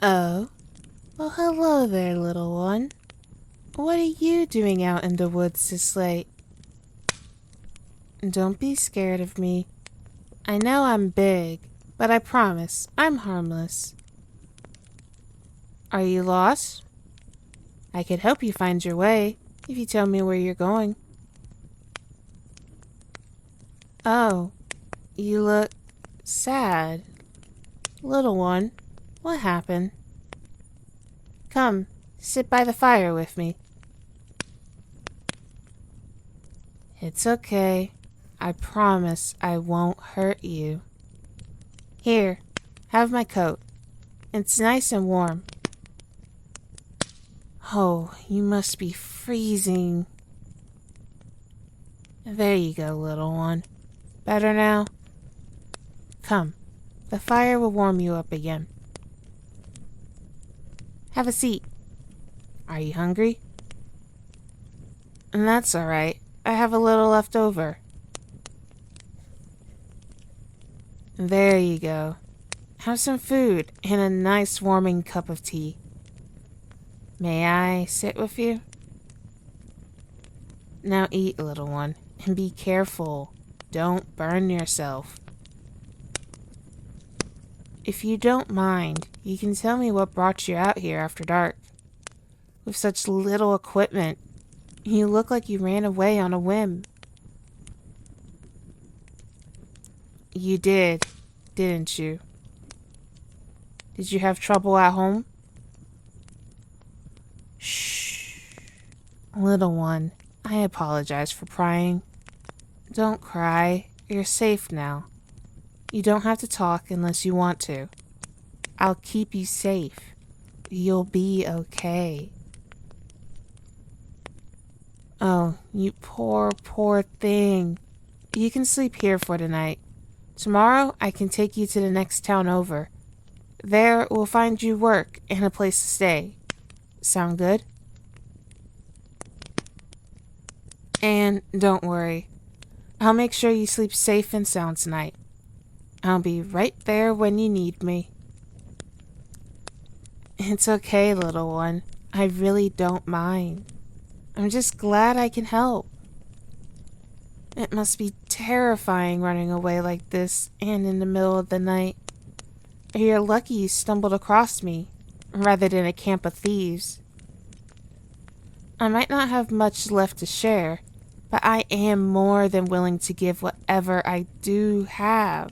Oh, well hello there, little one. What are you doing out in the woods this late? Don't be scared of me. I know I'm big, but I promise I'm harmless. Are you lost? I could help you find your way if you tell me where you're going. Oh, you look sad. Little one, what happened? Come, sit by the fire with me. It's okay. I promise I won't hurt you. Here, have my coat. It's nice and warm. Oh, you must be freezing. There you go, little one. Better now? Come, the fire will warm you up again. Have a seat. Are you hungry? And that's all right. I have a little left over. There you go. Have some food and a nice warming cup of tea. May I sit with you? Now eat, little one, and be careful. Don't burn yourself. If you don't mind, you can tell me what brought you out here after dark. With such little equipment, you look like you ran away on a whim. You did, didn't you? Did you have trouble at home? Shh. Little one, I apologize for prying. Don't cry. You're safe now. You don't have to talk unless you want to. I'll keep you safe. You'll be okay. Oh, you poor, poor thing. You can sleep here for tonight. Tomorrow, I can take you to the next town over. There, we'll find you work and a place to stay. Sound good? And don't worry. I'll make sure you sleep safe and sound tonight. I'll be right there when you need me. It's okay, little one. I really don't mind. I'm just glad I can help. It must be terrifying running away like this and in the middle of the night. You're lucky you stumbled across me, rather than a camp of thieves. I might not have much left to share, but I am more than willing to give whatever I do have.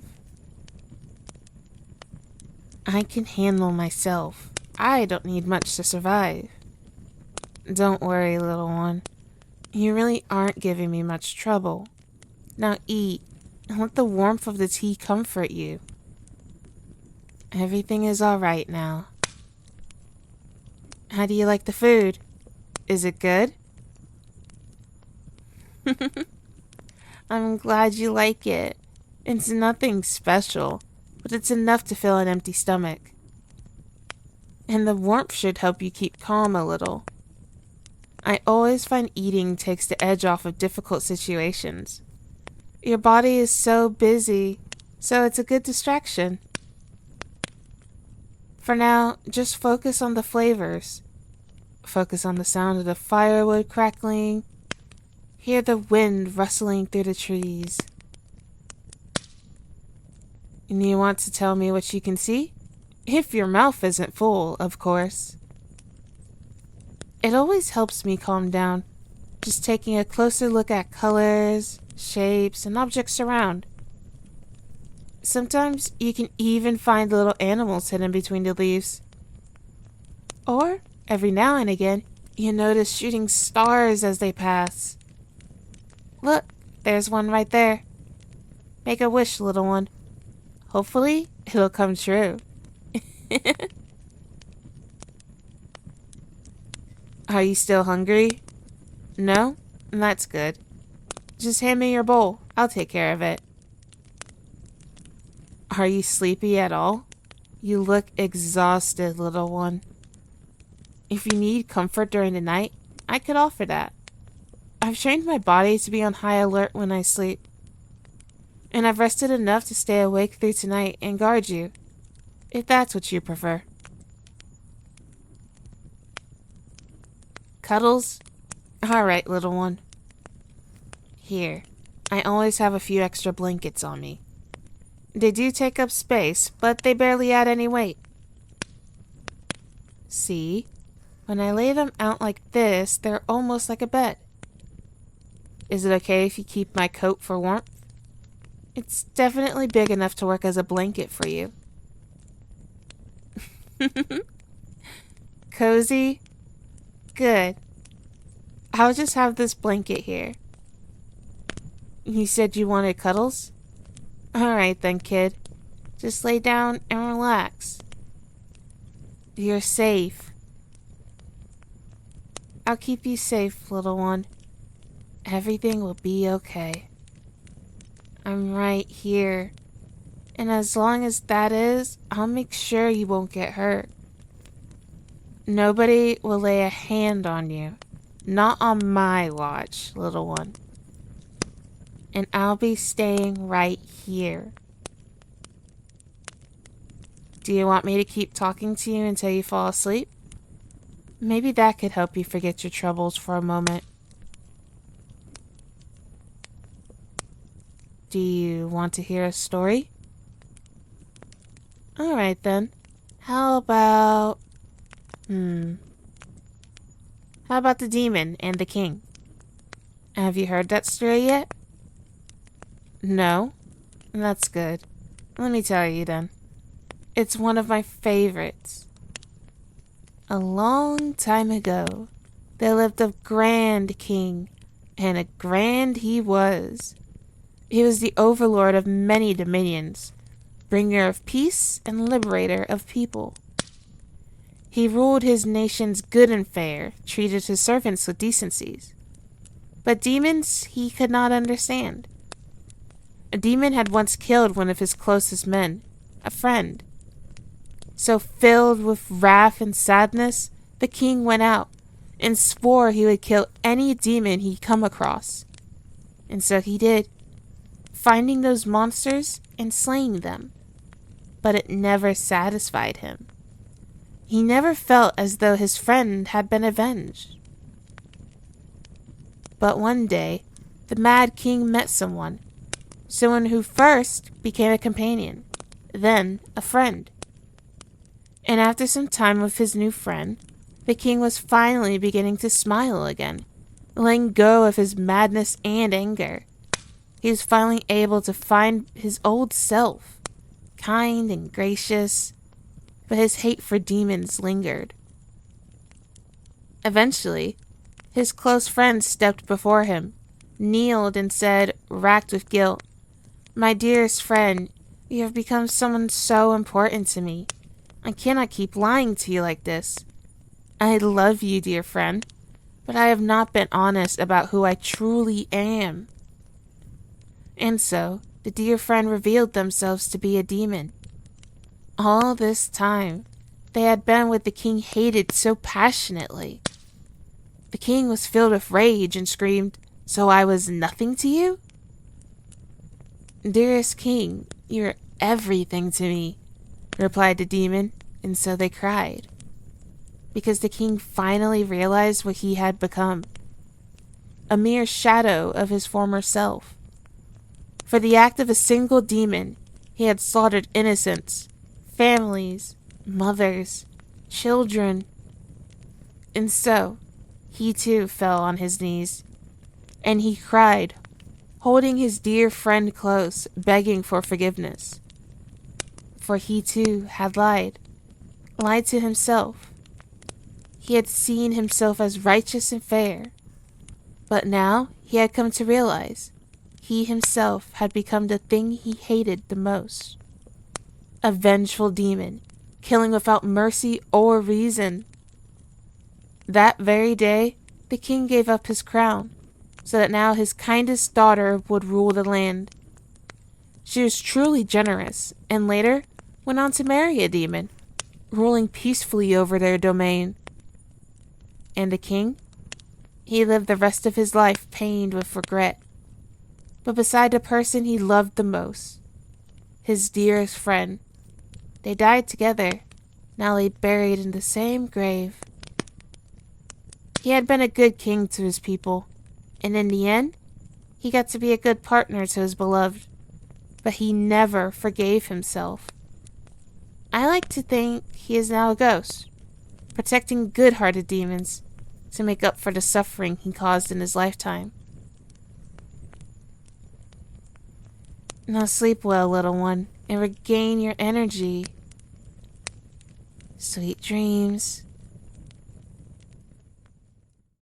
I can handle myself. I don't need much to survive. Don't worry, little one. You really aren't giving me much trouble. Now eat, and let the warmth of the tea comfort you. Everything is all right now. How do you like the food? Is it good? I'm glad you like it. It's nothing special, but it's enough to fill an empty stomach. And the warmth should help you keep calm a little. I always find eating takes the edge off of difficult situations. Your body is so busy, so it's a good distraction. For now, just focus on the flavors. Focus on the sound of the firewood crackling. Hear the wind rustling through the trees. And you want to tell me what you can see? If your mouth isn't full, of course. It always helps me calm down, just taking a closer look at colors, shapes, and objects around. Sometimes you can even find little animals hidden between the leaves. Or, every now and again, you notice shooting stars as they pass. Look, there's one right there. Make a wish, little one. Hopefully, it'll come true. Are you still hungry? No? That's good. Just hand me your bowl. I'll take care of it. Are you sleepy at all? You look exhausted, little one. If you need comfort during the night, I could offer that. I've trained my body to be on high alert when I sleep. And I've rested enough to stay awake through tonight and guard you, if that's what you prefer. Cuddles? Alright, little one. Here, I always have a few extra blankets on me. They do take up space, but they barely add any weight. See? When I lay them out like this, they're almost like a bed. Is it okay if you keep my coat for warmth? It's definitely big enough to work as a blanket for you. Cozy? Good. I'll just have this blanket here. You said you wanted cuddles? Alright then, kid. Just lay down and relax. You're safe. I'll keep you safe, little one. Everything will be okay. I'm right here. And as long as that is, I'll make sure you won't get hurt. Nobody will lay a hand on you. Not on my watch, little one. And I'll be staying right here. Do you want me to keep talking to you until you fall asleep? Maybe that could help you forget your troubles for a moment. Do you want to hear a story? Alright then. How about... How about the demon and the king? Have you heard that story yet? No? That's good. Let me tell you then. It's one of my favorites. A long time ago, there lived a grand king, and a grand he was. He was the overlord of many dominions, bringer of peace and liberator of people. He ruled his nations good and fair, treated his servants with decencies. But demons he could not understand. A demon had once killed one of his closest men, a friend. So filled with wrath and sadness, the king went out and swore he would kill any demon he'd come across. And so he did, finding those monsters and slaying them. But it never satisfied him. He never felt as though his friend had been avenged. But one day, the Mad King met someone who first became a companion, then a friend. And after some time with his new friend, the king was finally beginning to smile again, letting go of his madness and anger. He was finally able to find his old self, kind and gracious, but his hate for demons lingered. Eventually, his close friend stepped before him, kneeled and said, racked with guilt, "My dearest friend, you have become someone so important to me. I cannot keep lying to you like this. I love you, dear friend, but I have not been honest about who I truly am." And so, the dear friend revealed themselves to be a demon. All this time, they had been what the king hated so passionately. The king was filled with rage and screamed, "So I was nothing to you?" "Dearest king, you're everything to me," replied the demon, and so they cried. Because the king finally realized what he had become. A mere shadow of his former self. For the act of a single demon, he had slaughtered innocents, families, mothers, children. And so, he too fell on his knees, and he cried, holding his dear friend close, begging for forgiveness. For he too had lied to himself. He had seen himself as righteous and fair, but now he had come to realize he himself had become the thing he hated the most. A vengeful demon, killing without mercy or reason. That very day, the king gave up his crown, so that now his kindest daughter would rule the land. She was truly generous, and later went on to marry a demon, ruling peacefully over their domain. And the king? He lived the rest of his life pained with regret, but beside the person he loved the most, his dearest friend. They died together, now lay buried in the same grave. He had been a good king to his people, and in the end, he got to be a good partner to his beloved. But he never forgave himself. I like to think he is now a ghost, protecting good-hearted demons to make up for the suffering he caused in his lifetime. Now sleep well, little one, and regain your energy. Sweet dreams.